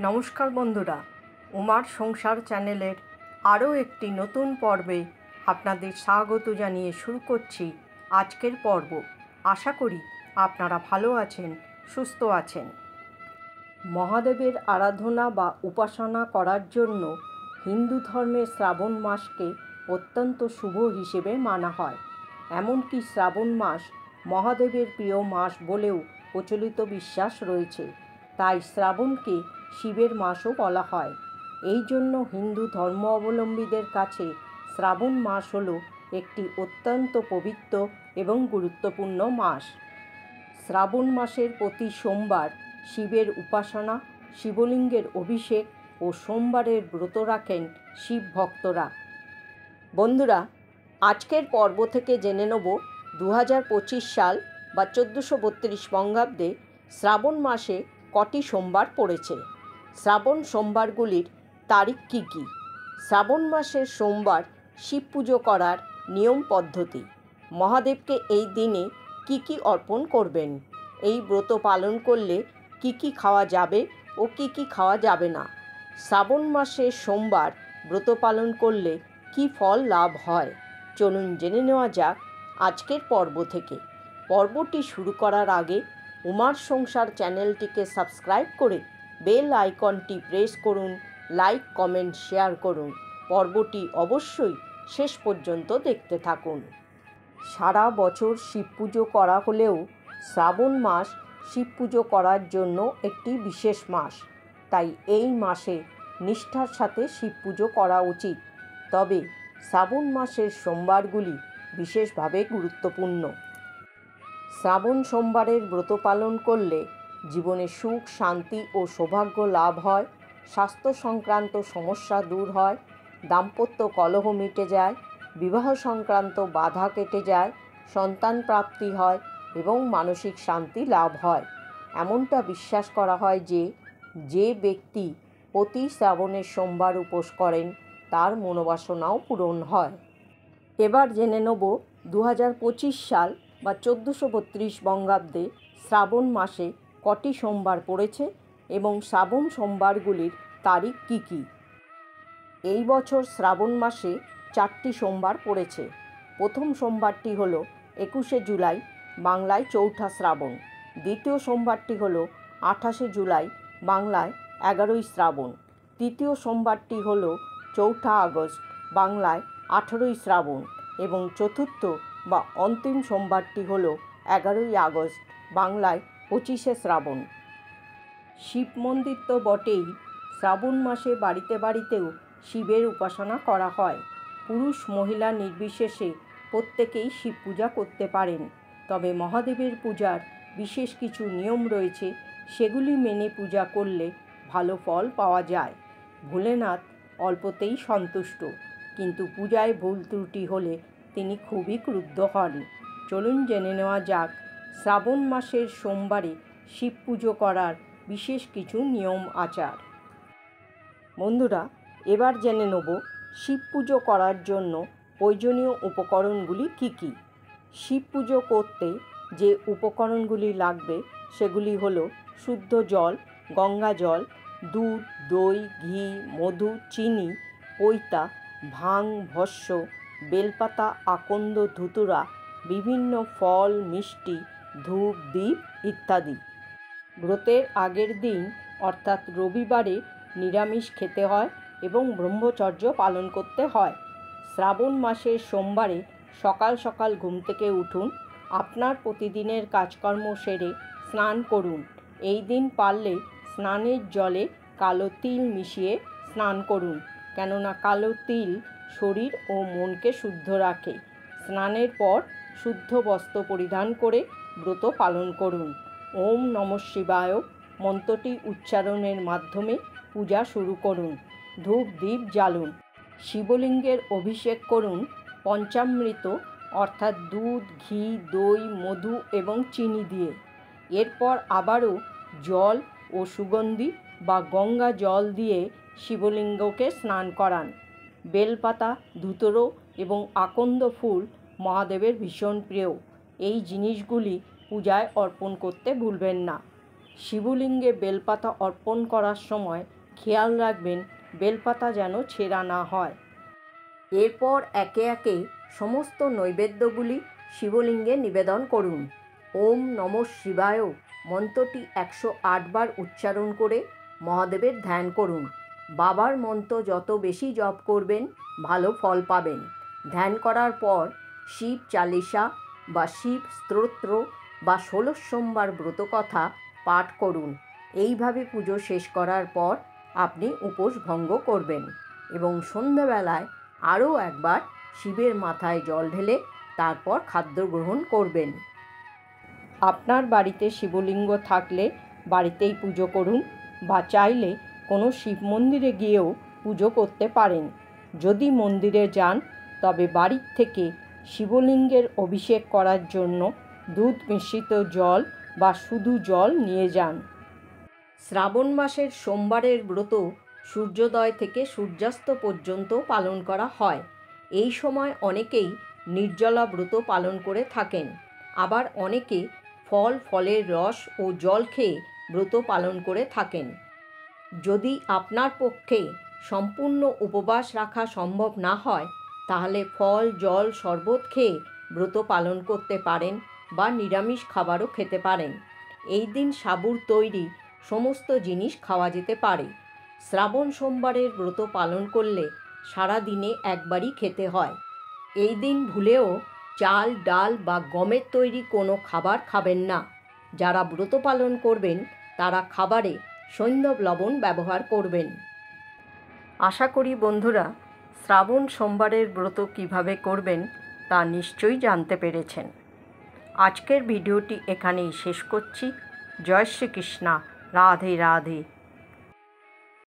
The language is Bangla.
নমস্কার বন্ধুরা, উমার সংসার চ্যানেলের আরও একটি নতুন পর্বে আপনাদের স্বাগত জানিয়ে শুরু করছি আজকের পর্ব। আশা করি আপনারা ভালো আছেন, সুস্থ আছেন। মহাদেবের আরাধনা বা উপাসনা করার জন্য হিন্দু ধর্মে শ্রাবণ মাসকে অত্যন্ত শুভ হিসেবে মানা হয়। এমনকি শ্রাবণ মাস মহাদেবের প্রিয় মাস বলেও প্রচলিত বিশ্বাস রয়েছে। তাই শ্রাবণকে শিবের মাসও বলা হয়। এই জন্য হিন্দু ধর্ম অবলম্বীদের কাছে শ্রাবণ মাস হল একটি অত্যন্ত পবিত্র এবং গুরুত্বপূর্ণ মাস। শ্রাবণ মাসের প্রতি সোমবার শিবের উপাসনা, শিবলিঙ্গের অভিষেক ও সোমবারের ব্রত রাখেন শিব ভক্তরা। বন্ধুরা, আজকের পর্ব থেকে জেনে নেব 2025 সাল বা 1432 বঙ্গাব্দে শ্রাবণ মাসে কটি সোমবার পড়েছে। শ্রাবণ সোমবারগুলির তারিখ কী কী? শ্রাবণ মাসের সোমবার শিব পুজো করার নিয়ম পদ্ধতি। মহাদেবকে এই দিনে কী কী অর্পণ করবেন? এই ব্রত পালন করলে কী কী খাওয়া যাবে ও কী কী খাওয়া যাবে না? শ্রাবণ মাসের সোমবার ব্রত পালন করলে কী ফল লাভ হয়? চলুন জেনে নেওয়া যাক আজকের পর্ব থেকে। পর্বটি শুরু করার আগে উমার সংসার চ্যানেলটিকে সাবস্ক্রাইব করে বেল আইকনটি প্রেস করুন, লাইক, কমেন্ট, শেয়ার করুন। পর্বটি অবশ্যই শেষ পর্যন্ত দেখতে থাকুন। সারা বছর শিব পুজো করা হলেও শ্রাবণ মাস শিব পুজো করার জন্য একটি বিশেষ মাস। তাই এই মাসে নিষ্ঠার সাথে শিব পুজো করা উচিত। তবে শ্রাবণ মাসের সোমবারগুলি বিশেষভাবে গুরুত্বপূর্ণ। শ্রাবণ সোমবারের ব্রত পালন করলে জীবনে সুখ, শান্তি ও সৌভাগ্য লাভ হয়, স্বাস্থ্য সংক্রান্ত সমস্যা দূর হয়, দাম্পত্য কলহ মিটে যায়, বিবাহ সংক্রান্ত বাধা কেটে যায়, সন্তান প্রাপ্তি হয় এবং মানসিক শান্তি লাভ হয়। এমনটা বিশ্বাস করা হয় যে ব্যক্তি প্রতি শ্রাবণের সোমবার উপোস করেন তার মনোবাসনাও পূরণ হয়। এবার জেনে নেব 2025 সাল বা 1432 বঙ্গাব্দে শ্রাবণ মাসে কটি সোমবার পড়েছে এবং শ্রাবণ সোমবারগুলির তারিখ কী কী। এই বছর শ্রাবণ মাসে 4টি সোমবার পড়েছে। প্রথম সোমবারটি হলো 21শে জুলাই, বাংলায় চৌঠা শ্রাবণ। দ্বিতীয় সোমবারটি হলো 28শে জুলাই, বাংলায় 11ই শ্রাবণ। তৃতীয় সোমবারটি হলো 4ঠা আগস্ট, বাংলায় 18ই শ্রাবণ। এবং চতুর্থ বা অন্তিম সোমবারটি হলো 11ই আগস্ট, বাংলায় 25শে শ্রাবণ। শিব মন্দির তো বটেই, শ্রাবণ মাসে বাড়িতে বাড়িতেও শিবের উপাসনা করা হয়। পুরুষ মহিলা নির্বিশেষে প্রত্যেকেই শিব পূজা করতে পারেন। তবে মহাদেবের পূজার বিশেষ কিছু নিয়ম রয়েছে, সেগুলি মেনে পূজা করলে ভালো ফল পাওয়া যায়। ভোলেনাথ অল্পতেই সন্তুষ্ট, কিন্তু পূজায় ভুল ত্রুটি হলে তিনি খুবই ক্রুদ্ধ হন। চলুন জেনে নেওয়া যাক শ্রাবণ মাসের সোমবারে শিব পুজো করার বিশেষ কিছু নিয়ম আচার। বন্ধুরা, এবার জেনে নেব শিব পুজো করার জন্য প্রয়োজনীয় উপকরণগুলি কী কী। শিব পুজো করতে যে উপকরণগুলি লাগবে সেগুলি হলো শুদ্ধ জল, গঙ্গা জল, দুধ, দই, ঘি, মধু, চিনি, পৈতা, ভাং, ভস্য, বেলপাতা, আকন্দ, ধুতুরা, বিভিন্ন ফল, মিষ্টি, ধূপ, দীপ ইত্যাদি। ব্রতের আগের দিন অর্থাৎ রবিবারে নিরামিষ খেতে হয় এবং ব্রহ্মচর্য পালন করতে হয়। শ্রাবণ মাসের সোমবারে সকাল সকাল ঘুম থেকে উঠুন, আপনার প্রতিদিনের কাজকর্ম সেরে স্নান করুন। এই দিন পারলে স্নানের জলে কালো তিল মিশিয়ে স্নান করুন, কেননা কালো তিল শরীর ও মনকে শুদ্ধ রাখে। স্নানের পর শুদ্ধ বস্ত্র পরিধান করে ব্রত পালন করুন। ওম নমঃ শিবায় মন্ত্রটি উচ্চারণের মাধ্যমে পূজা শুরু করুন। ধূপ দীপ জ্বালুন। শিবলিঙ্গের অভিষেক করুন পঞ্চামৃত অর্থাৎ দুধ, ঘি, দই, মধু এবং চিনি দিয়ে। এরপর আবারও জল ও সুগন্ধি বা গঙ্গা জল দিয়ে শিবলিঙ্গকে স্নান করান। বেলপাতা, ধুতরো এবং আকন্দ ফুল মহাদেবের ভীষণ প্রিয়। এই জিনিসগুলি পূজায় অর্পণ করতে ভুলবেন না। শিবলিঙ্গে বেলপাতা অর্পণ করার সময় খেয়াল রাখবেন বেলপাতা যেন ছেঁড়া না হয়। এরপর একে একে সমস্ত নৈবেদ্যগুলি শিবলিঙ্গে নিবেদন করুন। ওম নমঃ শিবায় মন্ত্রটি 108 বার উচ্চারণ করে মহাদেবের ধ্যান করুন। বাবার মন্ত্র যত বেশি জপ করবেন ভালো ফল পাবেন। ধ্যান করার পর শিব চালিসা বা শিব স্তোত্র বা 16 সোমবার ব্রতকথা পাঠ করুন। এইভাবে পুজো শেষ করার পর আপনি উপোস ভঙ্গ করবেন এবং সন্ধ্যাবেলায় আরও একবার শিবের মাথায় জল ঢেলে তারপর খাদ্য গ্রহণ করবেন। আপনার বাড়িতে শিবলিঙ্গ থাকলে বাড়িতেই পুজো করুন বা চাইলে কোনো শিব মন্দিরে গিয়েও পুজো করতে পারেন। যদি মন্দিরে যান তবে বাড়ির থেকে শিবলিঙ্গের অভিষেক করার জন্য দুধ মিশ্রিত জল বা শুধু জল নিয়ে যান। শ্রাবণ মাসের সোমবারের ব্রত সূর্যোদয় থেকে সূর্যাস্ত পর্যন্ত পালন করা হয়। এই সময় অনেকেই নির্জলা ব্রত পালন করে থাকেন, আবার অনেকে ফল ফলের রস ও জল খেয়ে ব্রত পালন করে থাকেন। যদি আপনার পক্ষে সম্পূর্ণ উপবাস রাখা সম্ভব না হয় তাহলে ফল জল শরবত খেয়ে ব্রত পালন করতে পারেন বা নিরামিষ খাবারও খেতে পারেন। এই দিন সাবুর তৈরি সমস্ত জিনিস খাওয়া যেতে পারে। শ্রাবণ সোমবারের ব্রত পালন করলে সারা দিনে একবারই খেতে হয়। এই দিন ভুলেও চাল ডাল বা গমের তৈরি কোনো খাবার খাবেন না। যারা ব্রত পালন করবেন তারা খাবারে সৈন্ধব লবণ ব্যবহার করবেন। আশা করি বন্ধুরা শ্রাবণ সোমবারের ব্রত কিভাবে করবেন তা নিশ্চয়ই জানতে পেরেছেন। আজকের ভিডিওটি এখানেই শেষ করছি। জয় শ্রীকৃষ্ণ। রাধে রাধে।